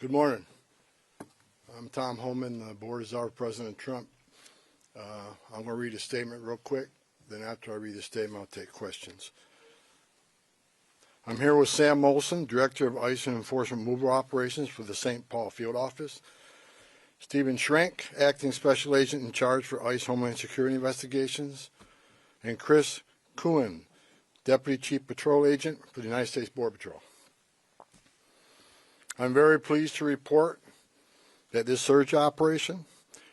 Good morning. I'm Tom Homan, the Board Czar of President Trump. I'm going to read a statement real quick. Then after I read the statement, I'll take questions. I'm here with Sam Molson, Director of ICE and Enforcement Mover Operations for the St. Paul Field Office. Stephen Schrank, Acting Special Agent in charge for ICE Homeland Security Investigations. And Chris Kuhn, Deputy Chief Patrol Agent for the United States Border Patrol. I'm very pleased to report that this surge operation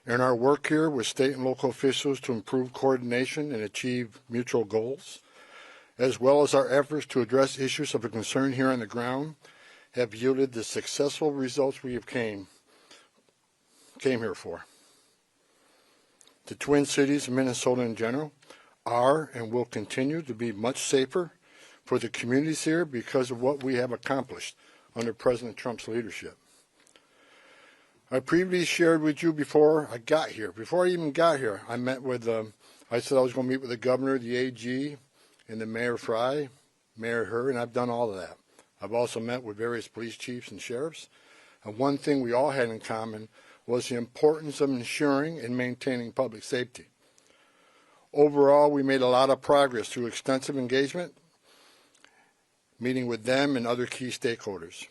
and our work here with state and local officials to improve coordination and achieve mutual goals, as well as our efforts to address issues of concern here on the ground, have yielded the successful results we have came here for. The Twin Cities and Minnesota in general are and will continue to be much safer for the communities here because of what we have accomplished under President Trump's leadership. I previously shared with you before I got here. Before I even got here, I met with, I said I was going to meet with the governor, the AG, and the Mayor Fry, Mayor Herr, and I've done all of that. I've also met with various police chiefs and sheriffs. And one thing we all had in common was the importance of ensuring and maintaining public safety. Overall, we made a lot of progress through extensive engagement, meeting with them and other key stakeholders.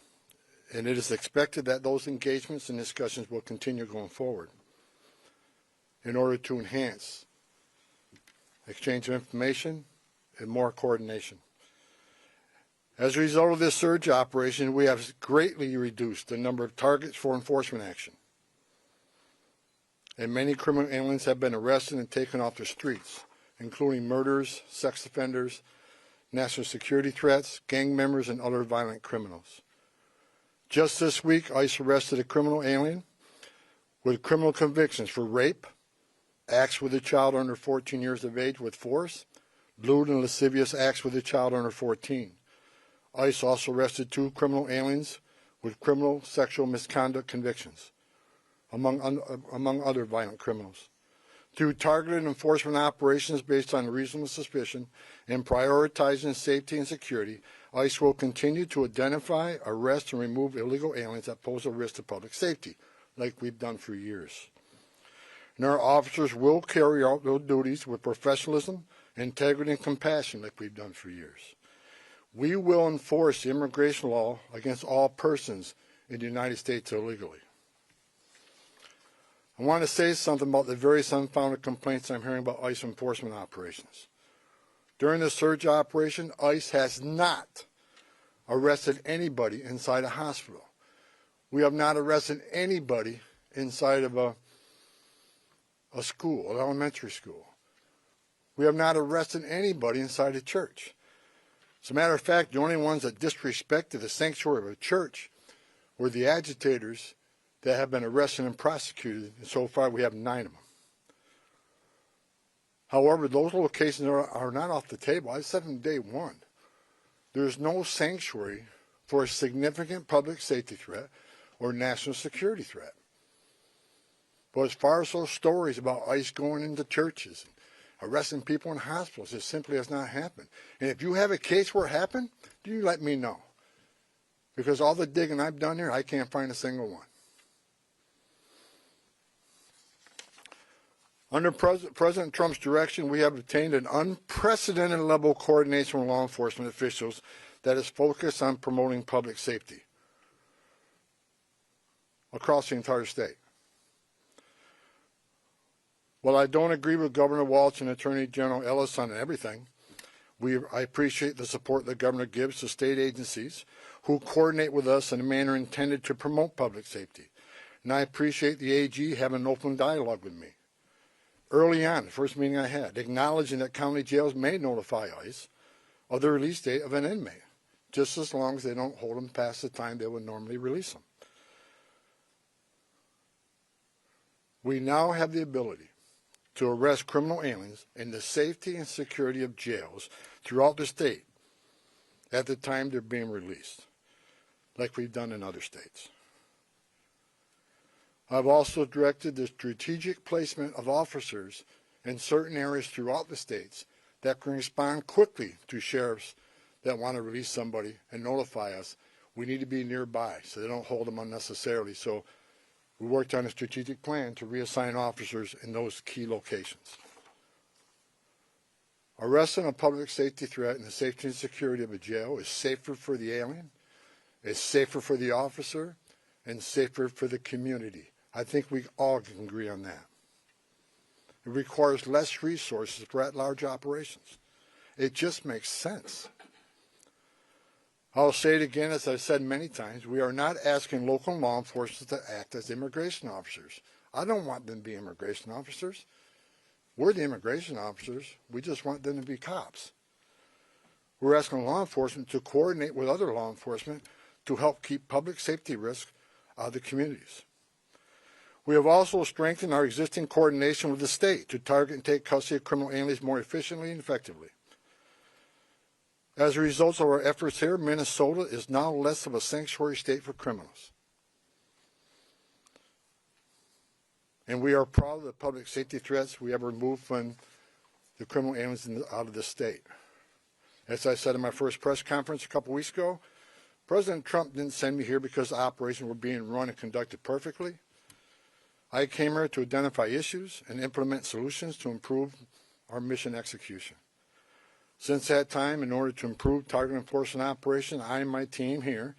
And it is expected that those engagements and discussions will continue going forward in order to enhance exchange of information and more coordination. As a result of this surge operation, we have greatly reduced the number of targets for enforcement action. And many criminal aliens have been arrested and taken off the streets, including murderers, sex offenders, national security threats, gang members, and other violent criminals. Just this week, ICE arrested a criminal alien with criminal convictions for rape, acts with a child under 14 years of age with force, lewd and lascivious acts with a child under 14. ICE also arrested 2 criminal aliens with criminal sexual misconduct convictions, among other violent criminals. Through targeted enforcement operations based on reasonable suspicion and prioritizing safety and security, ICE will continue to identify, arrest, and remove illegal aliens that pose a risk to public safety, like we've done for years. And our officers will carry out their duties with professionalism, integrity, and compassion, like we've done for years. We will enforce the immigration law against all persons in the United States illegally. I want to say something about the various unfounded complaints I'm hearing about ICE enforcement operations. During the surge operation, ICE has not arrested anybody inside a hospital. We have not arrested anybody inside of a school, an elementary school. We have not arrested anybody inside a church. As a matter of fact, the only ones that disrespected the sanctuary of a church were the agitators that have been arrested and prosecuted, and so far we have 9 of them. However, those locations are not off the table. I said from day one, there's no sanctuary for a significant public safety threat or national security threat. But as far as those stories about ICE going into churches and arresting people in hospitals, it simply has not happened. And if you have a case where it happened, you let me know. Because all the digging I've done here, I can't find a single one. Under President Trump's direction, we have obtained an unprecedented level of coordination with law enforcement officials that is focused on promoting public safety across the entire state. While I don't agree with Governor Walz and Attorney General Ellis on everything, I appreciate the support the governor gives to state agencies who coordinate with us in a manner intended to promote public safety. And I appreciate the AG having an open dialogue with me. Early on, the first meeting I had, acknowledging that county jails may notify ICE of the release date of an inmate, just as long as they don't hold them past the time they would normally release them. We now have the ability to arrest criminal aliens in the safety and security of jails throughout the state at the time they're being released, like we've done in other states. I've also directed the strategic placement of officers in certain areas throughout the states that can respond quickly to sheriffs that want to release somebody and notify us we need to be nearby so they don't hold them unnecessarily. So we worked on a strategic plan to reassign officers in those key locations. Arresting a public safety threat and the safety and security of a jail is safer for the alien, it's safer for the officer, and safer for the community. I think we all can agree on that. It requires less resources for at-large operations. It just makes sense. I'll say it again, as I've said many times, we are not asking local law enforcement to act as immigration officers. I don't want them to be immigration officers. We're the immigration officers. We just want them to be cops. We're asking law enforcement to coordinate with other law enforcement to help keep public safety risks out of the communities. We have also strengthened our existing coordination with the state to target and take custody of criminal aliens more efficiently and effectively. As a result of our efforts here, Minnesota is now less of a sanctuary state for criminals. And we are proud of the public safety threats we have removed from the criminal aliens out of the state. As I said in my first press conference a couple weeks ago, President Trump didn't send me here because the operations were being run and conducted perfectly. I came here to identify issues and implement solutions to improve our mission execution. Since that time, in order to improve target enforcement operation, I and my team here,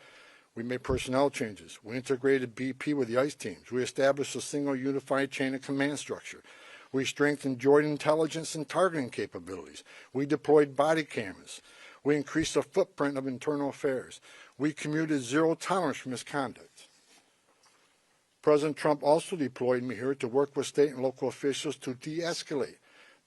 we made personnel changes. We integrated BP with the ICE teams. We established a single unified chain of command structure. We strengthened joint intelligence and targeting capabilities. We deployed body cameras. We increased the footprint of internal affairs. We commuted zero tolerance for misconduct. President Trump also deployed me here to work with state and local officials to de-escalate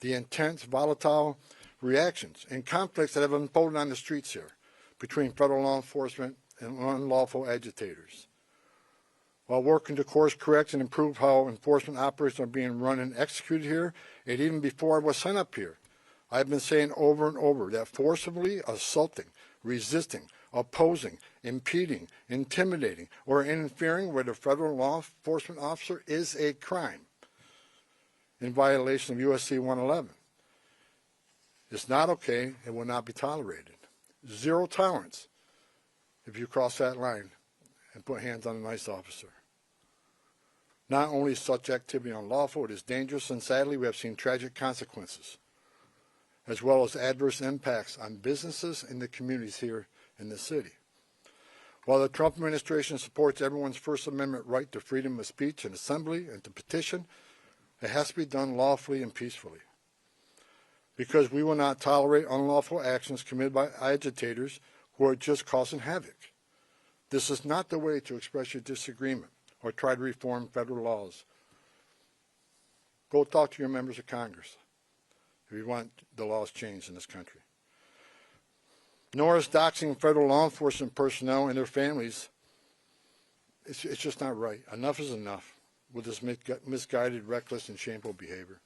the intense, volatile reactions and conflicts that have unfolded on the streets here between federal law enforcement and unlawful agitators. While working to course correct and improve how enforcement operations are being run and executed here, and even before I was sent up here, I've been saying over and over that forcibly assaulting, resisting, opposing, impeding, intimidating, or interfering with a federal law enforcement officer is a crime in violation of USC 111. It's not okay and will not be tolerated. Zero tolerance if you cross that line and put hands on a ICE officer. Not only is such activity unlawful, it is dangerous, and sadly we have seen tragic consequences, as well as adverse impacts on businesses and the communities here in the city. While the Trump administration supports everyone's First Amendment right to freedom of speech and assembly and to petition, it has to be done lawfully and peacefully. Because we will not tolerate unlawful actions committed by agitators who are just causing havoc. This is not the way to express your disagreement or try to reform federal laws. Go talk to your members of Congress if you want the laws changed in this country. Nor is doxing federal law enforcement personnel and their families, it's just not right. Enough is enough with this misguided, reckless, and shameful behavior.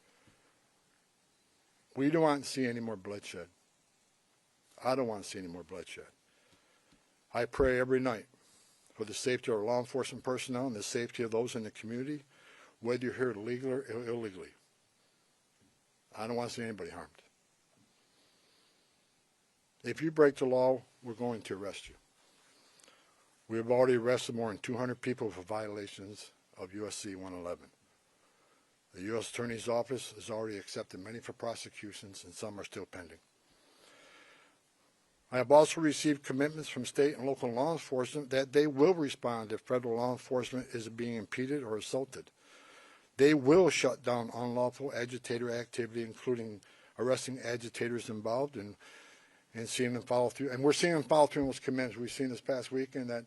We don't want to see any more bloodshed. I don't want to see any more bloodshed. I pray every night for the safety of our law enforcement personnel and the safety of those in the community, whether you're here legally or illegally. I don't want to see anybody harmed. If you break the law, we're going to arrest you. We have already arrested more than 200 people for violations of USC 111. The U.S. Attorney's Office has already accepted many for prosecutions, and some are still pending. I have also received commitments from state and local law enforcement that they will respond if federal law enforcement is being impeded or assaulted. They will shut down unlawful agitator activity, including arresting agitators involved and seeing them follow through. And we're seeing them follow through on those commitments. We've seen this past weekend that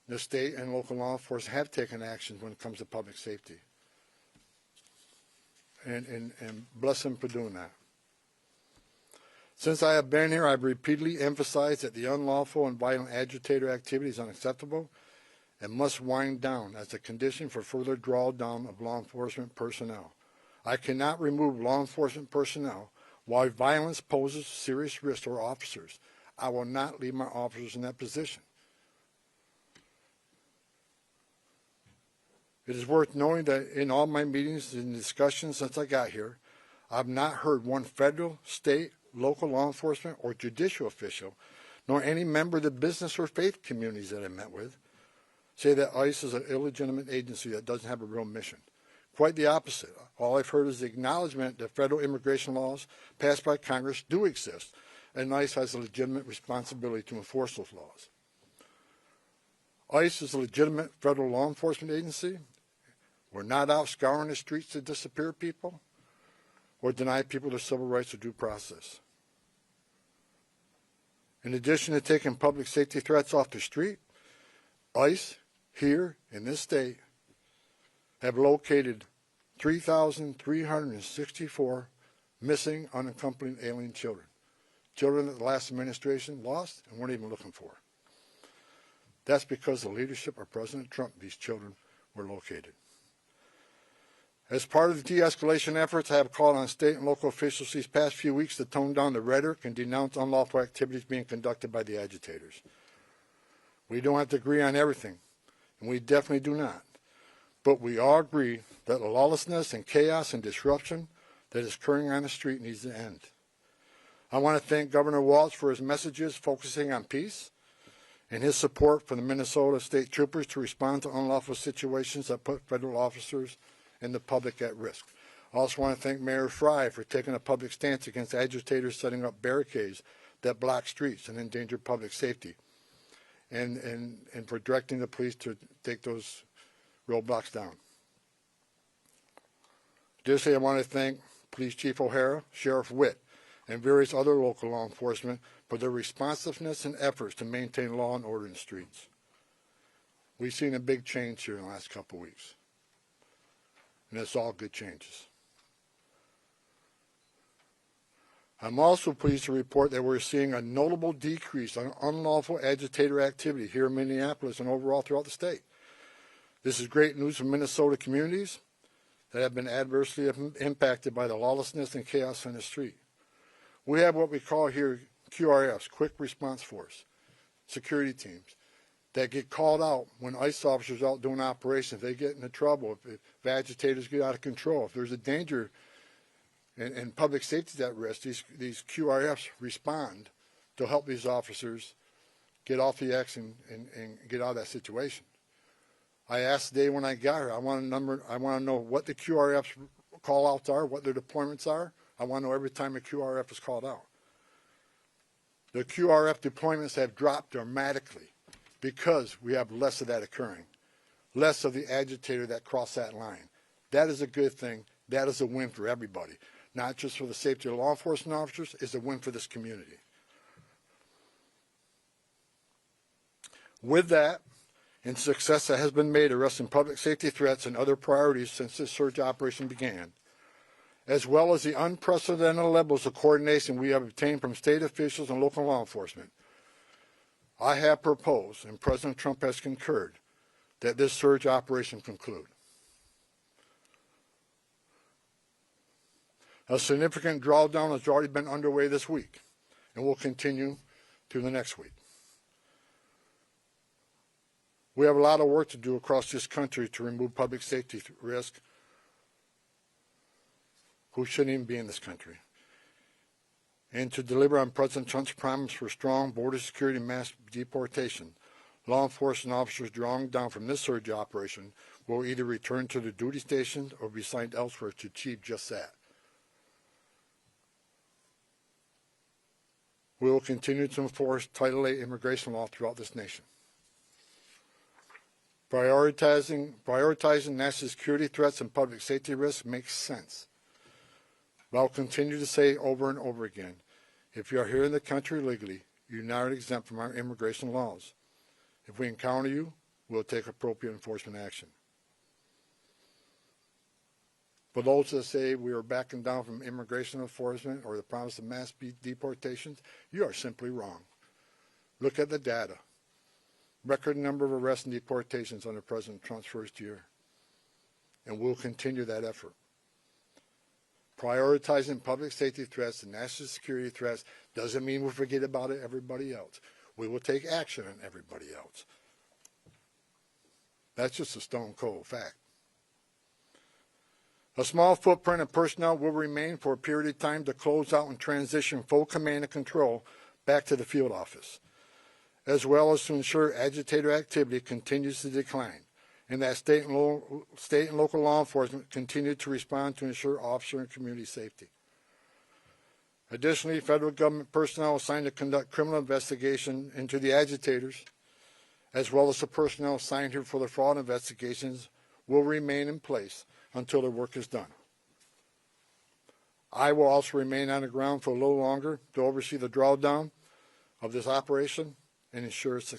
the state and local law enforcement have taken actions when it comes to public safety. And bless them for doing that. Since I have been here, I've repeatedly emphasized that the unlawful and violent agitator activity is unacceptable and must wind down as a condition for further drawdown of law enforcement personnel. I cannot remove law enforcement personnel while violence poses serious risk to our officers. I will not leave my officers in that position. It is worth knowing that in all my meetings and discussions since I got here, I've not heard one federal, state, local law enforcement, or judicial official nor any member of the business or faith communities that I met with say that ICE is an illegitimate agency that doesn't have a real mission. Quite the opposite. All I've heard is the acknowledgement that federal immigration laws passed by Congress do exist, and ICE has a legitimate responsibility to enforce those laws. ICE is a legitimate federal law enforcement agency. We're not out scouring the streets to disappear people or deny people their civil rights or due process. In addition to taking public safety threats off the street, ICE here in this state have located 3,364 missing unaccompanied alien children. Children that the last administration lost and weren't even looking for. That's because of the leadership of President Trump, these children were located. As part of the de-escalation efforts, I have called on state and local officials these past few weeks to tone down the rhetoric and denounce unlawful activities being conducted by the agitators. We don't have to agree on everything, and we definitely do not. But we all agree that the lawlessness and chaos and disruption that is occurring on the street needs to end. I want to thank Governor Walz for his messages focusing on peace and his support for the Minnesota State Troopers to respond to unlawful situations that put federal officers and the public at risk. I also want to thank Mayor Frey for taking a public stance against agitators setting up barricades that block streets and endanger public safety, and for directing the police to take those roadblocks down. Additionally, I want to thank Police Chief O'Hara, Sheriff Witt, and various other local law enforcement for their responsiveness and efforts to maintain law and order in the streets. We've seen a big change here in the last couple of weeks, and it's all good changes. I'm also pleased to report that we're seeing a notable decrease on unlawful agitator activity here in Minneapolis and overall throughout the state. This is great news for Minnesota communities that have been adversely impacted by the lawlessness and chaos on the street. We have what we call here QRFs, Quick Response Force, security teams, that get called out when ICE officers are out doing operations. They get into trouble if agitators get out of control. If there's a danger and public safety is at risk, these QRFs respond to help these officers get off the X and get out of that situation. I asked today when I got here, I want to know what the QRF's call outs are, what their deployments are. I want to know every time a QRF is called out. The QRF deployments have dropped dramatically because we have less of that occurring, less of the agitator that cross that line. That is a good thing. That is a win for everybody, not just for the safety of law enforcement officers. It's a win for this community. With that, and success that has been made arresting public safety threats and other priorities since this surge operation began, as well as the unprecedented levels of coordination we have obtained from state officials and local law enforcement, I have proposed, and President Trump has concurred, that this surge operation conclude. A significant drawdown has already been underway this week and will continue through the next week. We have a lot of work to do across this country to remove public safety risk who shouldn't even be in this country, and to deliver on President Trump's promise for strong border security and mass deportation. Law enforcement officers drawing down from this surge operation will either return to their duty stations or be assigned elsewhere to achieve just that. We will continue to enforce Title VIII immigration law throughout this nation. Prioritizing national security threats and public safety risks makes sense. But I'll continue to say over and over again, if you are here in the country legally, you're not exempt from our immigration laws. If we encounter you, we'll take appropriate enforcement action. For those that say we are backing down from immigration enforcement or the promise of mass deportations, you are simply wrong. Look at the data. Record number of arrests and deportations under President Trump's first year. And we'll continue that effort. Prioritizing public safety threats and national security threats doesn't mean we'll forget about everybody else. We will take action on everybody else. That's just a stone cold fact. A small footprint of personnel will remain for a period of time to close out and transition full command and control back to the field office. as well as to ensure agitator activity continues to decline, and that state and local law enforcement continue to respond to ensure officer and community safety. Additionally, federal government personnel assigned to conduct criminal investigation into the agitators, as well as the personnel assigned here for the fraud investigations, will remain in place until their work is done. I will also remain on the ground for a little longer to oversee the drawdown of this operation and ensure its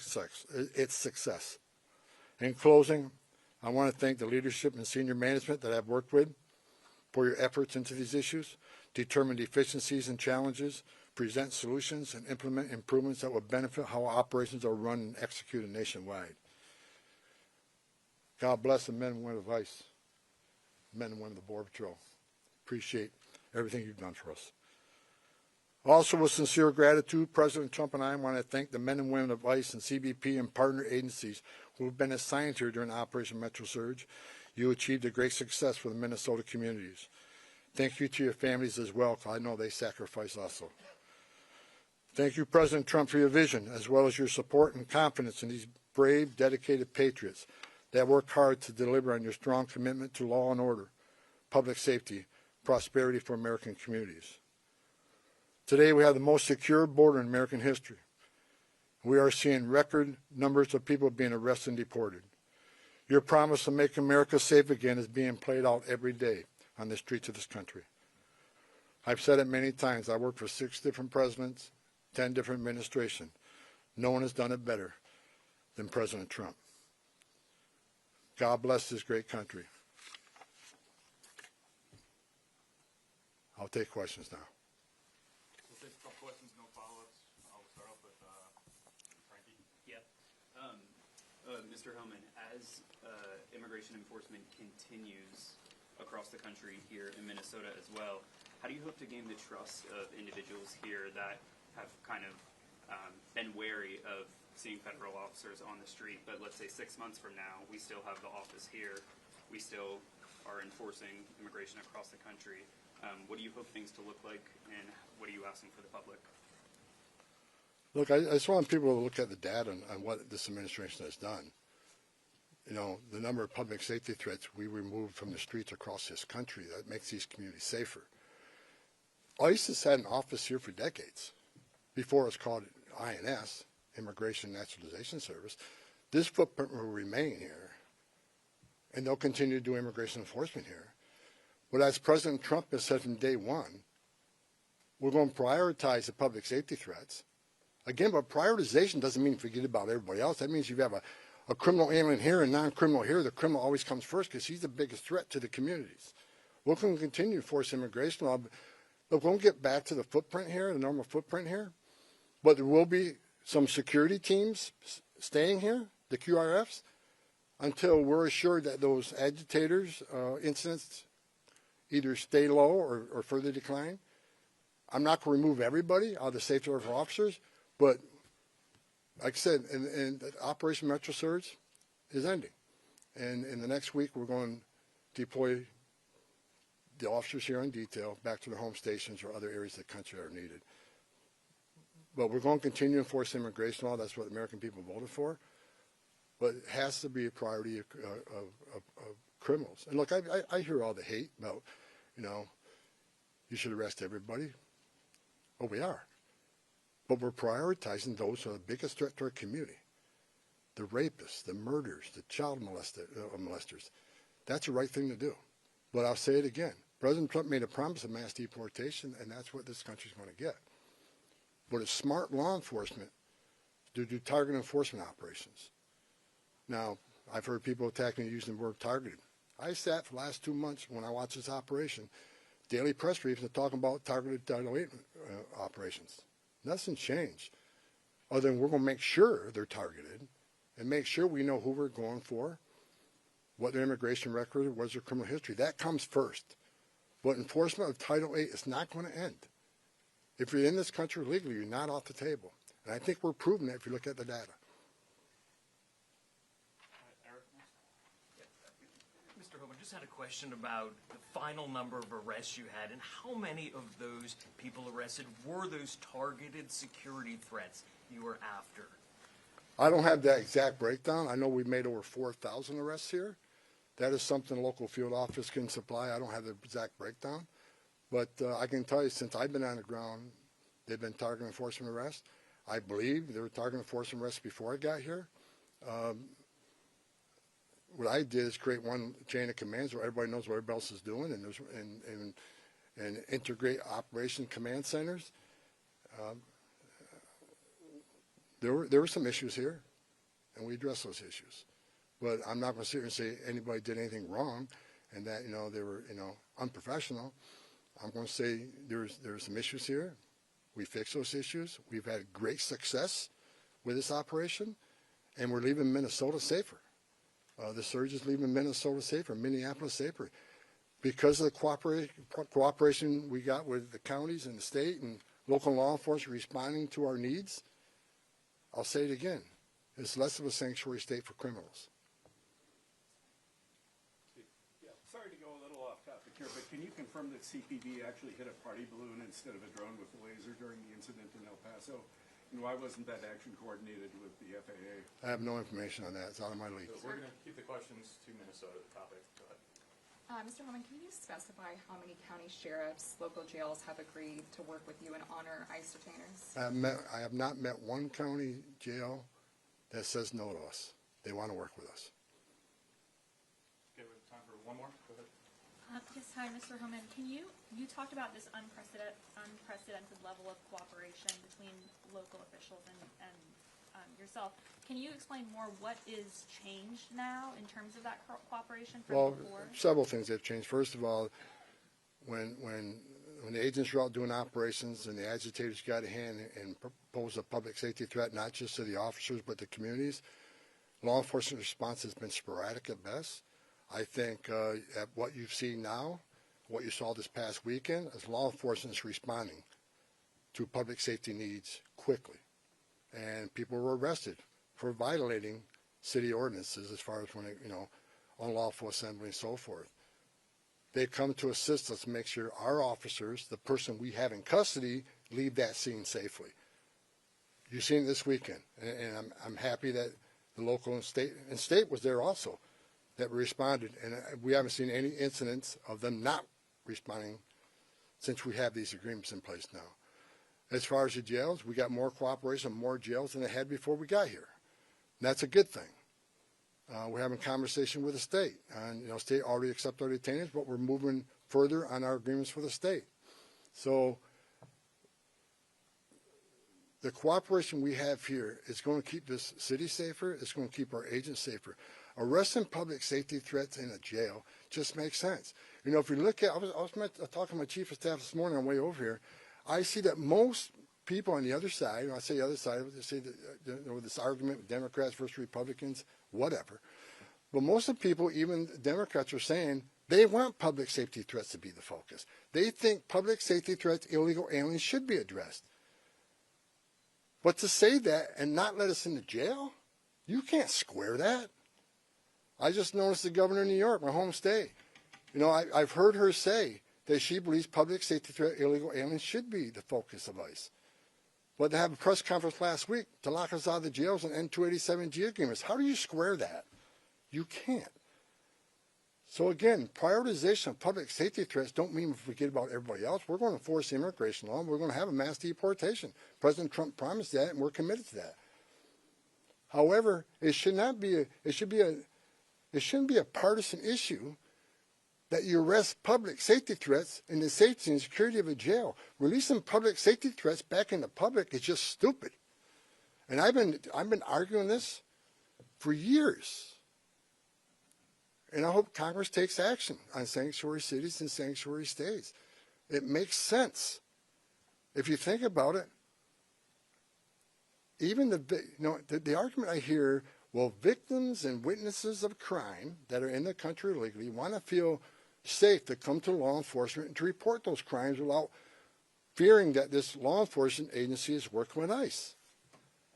success. In closing, I want to thank the leadership and senior management that I've worked with for your efforts into these issues, determine deficiencies and challenges, present solutions, and implement improvements that will benefit how operations are run and executed nationwide. God bless the men and women of ICE, men and women of the Border Patrol. Appreciate everything you've done for us. Also, with sincere gratitude, President Trump and I want to thank the men and women of ICE and CBP and partner agencies who have been assigned here during Operation Metro Surge. You achieved a great success for the Minnesota communities. Thank you to your families as well, because I know they sacrifice also. Thank you, President Trump, for your vision, as well as your support and confidence in these brave, dedicated patriots that work hard to deliver on your strong commitment to law and order, public safety, prosperity for American communities. Today, we have the most secure border in American history. We are seeing record numbers of people being arrested and deported. Your promise to make America safe again is being played out every day on the streets of this country. I've said it many times. I worked for 6 different presidents, 10 different administrations. No one has done it better than President Trump. God bless this great country. I'll take questions now. We'll take a couple questions, no follow-ups. I'll start off with Frankie. Yep. Mr. Homan, as immigration enforcement continues across the country here in Minnesota as well, how do you hope to gain the trust of individuals here that have kind of been wary of seeing federal officers on the street, but let's say 6 months from now, we still have the office here, we still are enforcing immigration across the country. What do you hope things to look like, and what are you asking for the public? Look, I just want people to look at the data on what this administration has done. You know, the number of public safety threats we removed from the streets across this country, that makes these communities safer. ICE has had an office here for decades. Before it was called INS, Immigration Naturalization Service. This footprint will remain here, and they'll continue to do immigration enforcement here. But as President Trump has said from day one, we're going to prioritize the public safety threats. Again, but prioritization doesn't mean forget about everybody else. That means if you have a criminal alien here and non-criminal here, the criminal always comes first because he's the biggest threat to the communities. We're going to continue to force immigration law, but we won't get back to the footprint here, the normal footprint here. But there will be some security teams staying here, the QRFs, until we're assured that those agitators incidents either stay low or further decline. I'm not going to remove everybody out of the safety of our officers, but like I said, and Operation Metro Surge is ending. And in the next week, we're going to deploy the officers here in detail back to their home stations or other areas of the country that are needed. But we're going to continue to enforce immigration law. That's what the American people voted for. But it has to be a priority of criminals. And look, I hear all the hate about, you know, you should arrest everybody. Well, we are. But we're prioritizing those who are the biggest threat to our community. The rapists, the murderers, the child molesters. That's the right thing to do. But I'll say it again. President Trump made a promise of mass deportation, and that's what this country's going to get. But it's smart law enforcement to do target enforcement operations. Now, I've heard people attacking using the word targeted. I sat for the last 2 months when I watched this operation, daily press briefs are talking about targeted operations. Nothing changed, other than we're going to make sure they're targeted and make sure we know who we're going for, what their immigration record was, their criminal history. That comes first. But enforcement of Title VIII is not going to end. If you're in this country legally, you're not off the table. And I think we're proving that if you look at the data. Mr. Homan, just had a question about the final number of arrests you had and how many of those people arrested were those targeted security threats you were after? I don't have that exact breakdown. I know we've made over 4,000 arrests here. That is something local field office can supply. I don't have the exact breakdown. But I can tell you, since I've been on the ground, they've been target enforcement arrests. I believe they were target enforcement arrests before I got here. What I did is create one chain of commands where everybody knows what everybody else is doing, and integrate operation command centers. There were some issues here, and we addressed those issues. But I'm not going to sit here and say anybody did anything wrong, and that they were unprofessional. I'm going to say there's some issues here. We fixed those issues. We've had great success with this operation, and we're leaving Minnesota safer. The surge is leaving Minnesota safer, Minneapolis safer, because of the cooperation we got with the counties and the state and local law enforcement responding to our needs. I'll say it again. It's less of a sanctuary state for criminals. Yeah, sorry to go a little off topic here, but can you confirm that CPD actually hit a party balloon instead of a drone with a laser during the incident in El Paso? And why wasn't that action coordinated with the FAA? I have no information on that. It's out of my league. So we're going to keep the questions to Minnesota, the topic. Go ahead. Mr. Homan, can you specify how many county sheriffs, local jails have agreed to work with you and honor ICE detainers? I have not met one county jail that says no to us. They want to work with us. Okay, we have time for one more. Go ahead. Yes, hi, Mr. Homan. You talked about this unprecedented level of cooperation between local officials and yourself. Can you explain more what is changed now in terms of that cooperation from before? Several things have changed. First of all, when the agents were out doing operations and the agitators got a hand and posed a public safety threat, not just to the officers but the communities, law enforcement response has been sporadic at best. I think at what you've seen now, what you saw this past weekend, is law enforcement is responding to public safety needs quickly. And people were arrested for violating city ordinances as far as when unlawful assembly and so forth. They come to assist us to make sure our officers, the person we have in custody, leave that scene safely. You've seen it this weekend, and I'm happy that the local and state was there also, that responded, and we haven't seen any incidents of them not responding since we have these agreements in place now. As far as the jails, we got more cooperation, more jails than they had before we got here. And that's a good thing. We're having conversation with the state, and state already accepted our detainees, but we're moving further on our agreements with the state. So the cooperation we have here is going to keep this city safer. It's going to keep our agents safer. Arresting public safety threats in a jail just makes sense. If you look at, I was talking to my chief of staff this morning on the way over here. I see that most people on the other side, when I say the other side, they say that, this argument with Democrats versus Republicans, whatever. But most of the people, even Democrats, are saying they want public safety threats to be the focus. They think public safety threats, illegal aliens, should be addressed. But to say that and not let us into jail, you can't square that. I just noticed the governor of New York, my home state. I've heard her say that she believes public safety threat, illegal aliens should be the focus of ICE. But to have a press conference last week to lock us out of the jails and end 287G agreements, how do you square that? You can't. So again, prioritization of public safety threats don't mean we forget about everybody else. We're going to enforce the immigration law, and we're going to have a mass deportation. President Trump promised that, and we're committed to that. However, it shouldn't be a partisan issue that you arrest public safety threats in the safety and security of a jail. Releasing public safety threats back in the public is just stupid. And I've been arguing this for years. And I hope Congress takes action on sanctuary cities and sanctuary states. It makes sense. If you think about it, even the argument I hear, well, victims and witnesses of crime that are in the country illegally want to feel safe to come to law enforcement and to report those crimes without fearing that this law enforcement agency is working with ICE.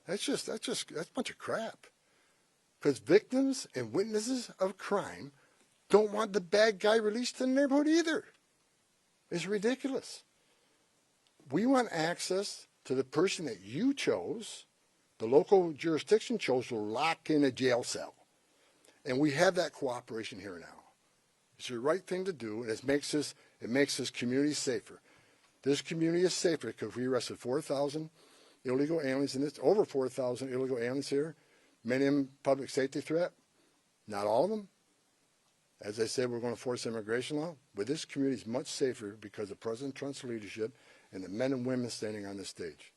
That's a bunch of crap. Because victims and witnesses of crime don't want the bad guy released to the neighborhood either. It's ridiculous. We want access to the person that you chose The local jurisdiction chose to lock in a jail cell. And we have that cooperation here now. It's the right thing to do, and it makes this community safer. This community is safer because we arrested 4,000 illegal aliens in this, over 4,000 illegal aliens here, many of them public safety threat, not all of them. As I said, we're going to force immigration law, but this community is much safer because of President Trump's leadership and the men and women standing on this stage.